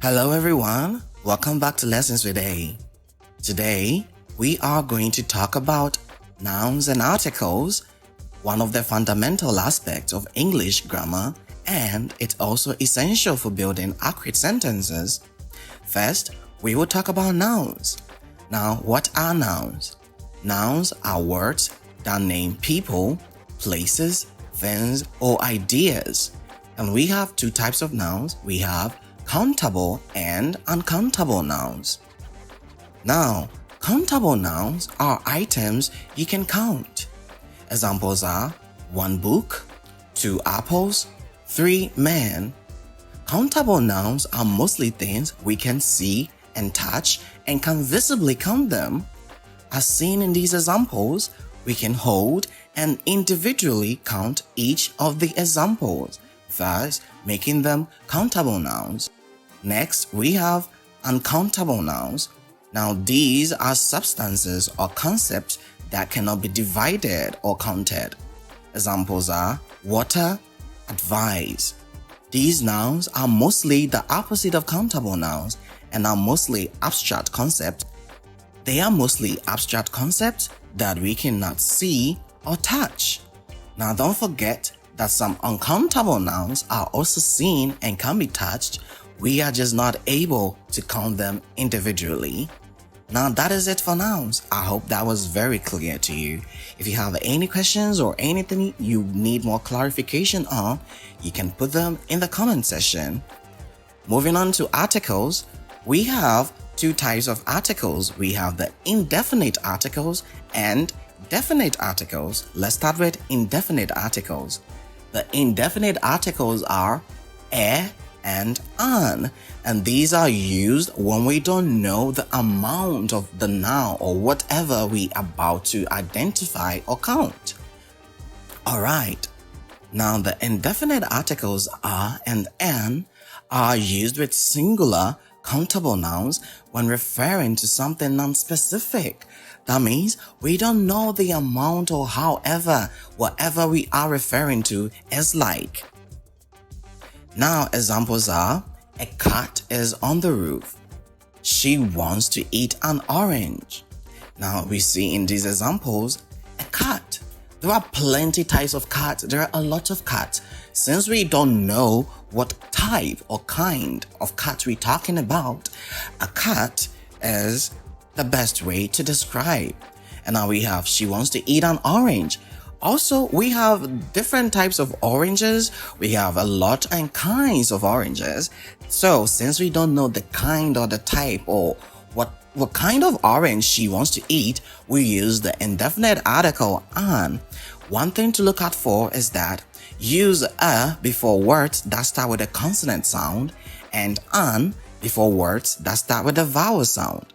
Hello everyone, welcome back to Lessons with A. Today, we are going to talk about nouns and articles, one of the fundamental aspects of English grammar, and it's also essential for building accurate sentences. First, we will talk about nouns. Now, what are nouns? Nouns are words that name people, places, things, or ideas. And we have two types of nouns. We have countable and uncountable nouns. Now, countable nouns are items you can count. Examples are 1 book, 2 apples, 3 men. Countable nouns are mostly things we can see and touch and can visibly count them. As seen in these examples, we can hold and individually count each of the examples, thus making them countable nouns. Next, we have uncountable nouns. Now, these are substances or concepts that cannot be divided or counted. Examples are water, advice. These nouns are mostly the opposite of countable nouns and are mostly abstract concepts. They are mostly abstract concepts that we cannot see or touch. Now, don't forget that some uncountable nouns are also seen and can be touched. We are just not able to count them individually. Now that is it for nouns. I hope that was very clear to you. If you have any questions or anything you need more clarification on, you can put them in the comment section. Moving on to articles, we have two types of articles. We have the indefinite articles and definite articles. Let's start with indefinite articles. The indefinite articles are and an, and these are used when we don't know the amount of the noun or whatever we are about to identify or count. Alright, now the indefinite articles are and an are used with singular countable nouns when referring to something non-specific. That means we don't know the amount or however whatever we are referring to is like. Now, examples are, a cat is on the roof. She wants to eat an orange. Now, we see in these examples, a cat. There are plenty types of cats. There are a lot of cats. Since we don't know what type or kind of cat we're talking about, a cat is the best way to describe. And now we have, she wants to eat an orange. Also, we have different types of oranges. We have a lot and kinds of oranges. So, since we don't know the kind or the type or what kind of orange she wants to eat, we use the indefinite article an. One thing to look out for is that use a before words that start with a consonant sound and an before words that start with a vowel sound.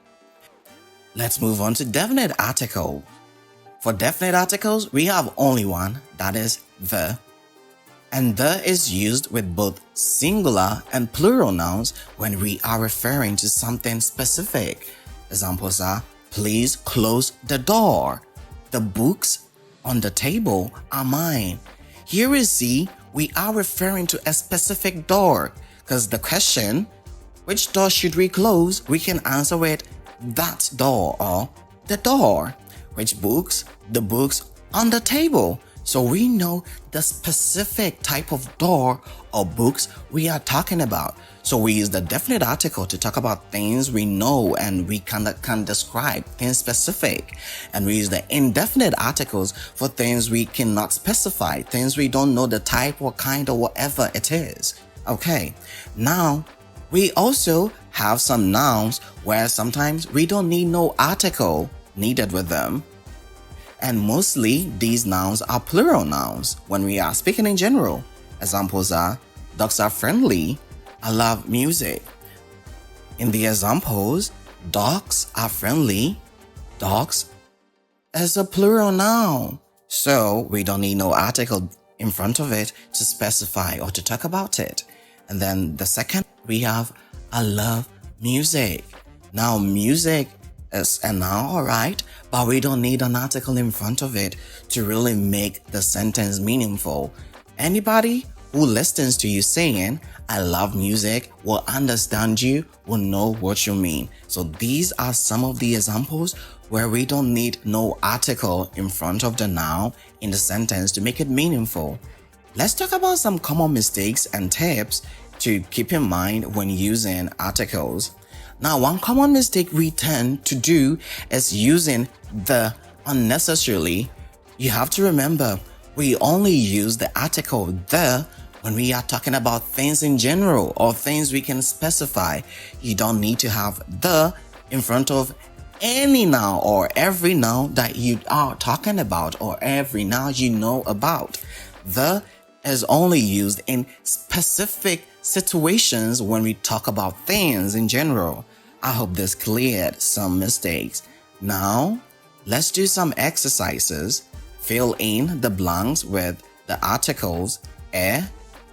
Let's move on to definite article. For definite articles, we have only one, that is the. And the is used with both singular and plural nouns when we are referring to something specific. Examples are, please close the door. The books on the table are mine. Here we see we are referring to a specific door because the question, which door should we close? We can answer with that door or the door. Which books? The books on the table. So we know the specific type of door or books we are talking about. So we use the definite article to talk about things we know and we can describe things specific. And we use the indefinite articles for things we cannot specify, things we don't know the type or kind or whatever it is. Okay, now we also have some nouns where sometimes we don't need no article needed with them. And mostly these nouns are plural nouns when we are speaking in general. Examples are, dogs are friendly, I love music. In the examples, dogs are friendly, dogs is a plural noun. So we don't need no article in front of it to specify or to talk about it. And then the second, we have, I love music. Now music is a noun, alright, but we don't need an article in front of it to really make the sentence meaningful. Anybody who listens to you saying, I love music, will understand you, will know what you mean. So these are some of the examples where we don't need no article in front of the noun in the sentence to make it meaningful. Let's talk about some common mistakes and tips to keep in mind when using articles. Now, one common mistake we tend to do is using the unnecessarily. You have to remember, we only use the article the when we are talking about things in general or things we can specify. You don't need to have the in front of any noun or every noun that you are talking about or every noun you know about. The is only used in specific situations when we talk about things in general. I hope this cleared some mistakes. Now, let's do some exercises. Fill in the blanks with the articles a,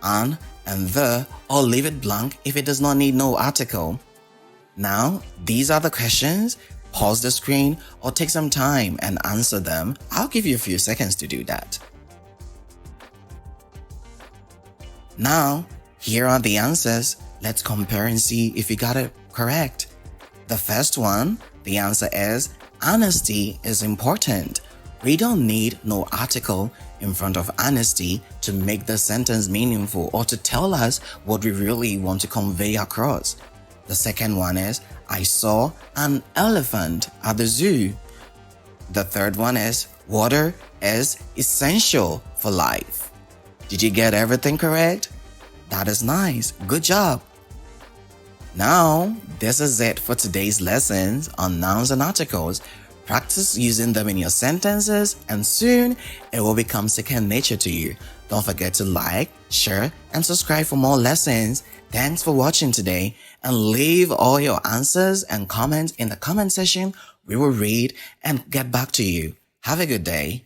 an, and the, or leave it blank if it does not need no article. Now, these are the questions. Pause the screen or take some time and answer them. I'll give you a few seconds to do that. Now, here are the answers. Let's compare and see if you got it correct. The first one, the answer is honesty is important. We don't need no article in front of honesty to make the sentence meaningful or to tell us what we really want to convey across. The second one is I saw an elephant at the zoo. The third one is water is essential for life. Did you get everything correct? That is nice. Good job. Now, this is it for today's lessons on nouns and articles. Practice using them in your sentences and soon it will become second nature to you. Don't forget to like, share, and subscribe for more lessons. Thanks for watching today and leave all your answers and comments in the comment section. We will read and get back to you. Have a good day.